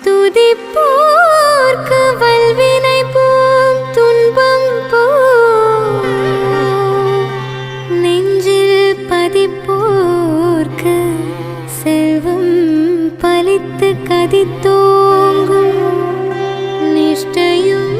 துதிப்போர்க்கு வல்வினை போம் துன்பம் போ நெஞ்சில் பதிப்போர்க்கு செல்வம் பலித்து கதித்தோங்கும் நிஷ்டையும்